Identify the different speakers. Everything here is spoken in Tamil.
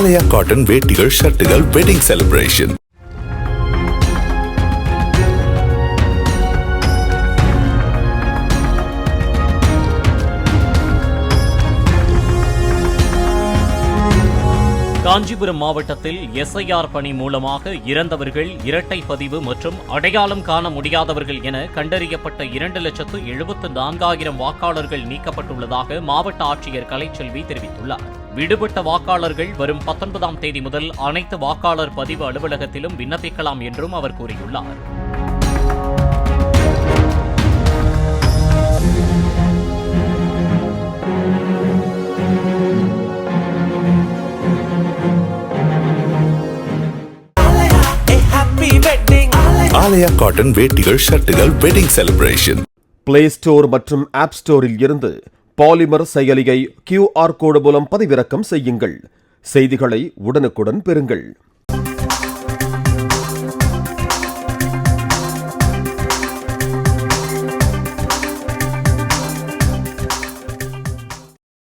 Speaker 1: ஆலயா காட்டன் வேட்டிகள் ஷர்ட்டுகள் வெட்டிங் செலிப்ரேஷன்.
Speaker 2: காஞ்சிபுரம் மாவட்டத்தில் SIR பணி மூலமாக இறந்தவர்கள், இரட்டை பதிவு மற்றும் அடையாளம் காண முடியாதவர்கள் என கண்டறியப்பட்ட 2,74,000 வாக்காளர்கள் நீக்கப்பட்டுள்ளதாக மாவட்ட ஆட்சியர் கலைச்செல்வி தெரிவித்துள்ளார். விடுபட்ட வாக்காளர்கள் வரும் 19ஆம் தேதி முதல் அனைத்து வாக்காளர் பதிவு அலுவலகத்திலும் விண்ணப்பிக்கலாம் என்றும் அவர் கூறியுள்ளார்.
Speaker 1: ஆலயா காட்டன் வேட்டிகள் ஷர்ட்டுகள் வெட்டிங் செலிப்ரேஷன்.
Speaker 3: பிளே ஸ்டோர் மற்றும் ஆப் ஸ்டோரில் இருந்து பாலிமர் செயலியை QR கோடு மூலம் பதிவிறக்கம் செய்யுங்கள். செய்திகளை உடனுக்குடன் பெறுங்கள்.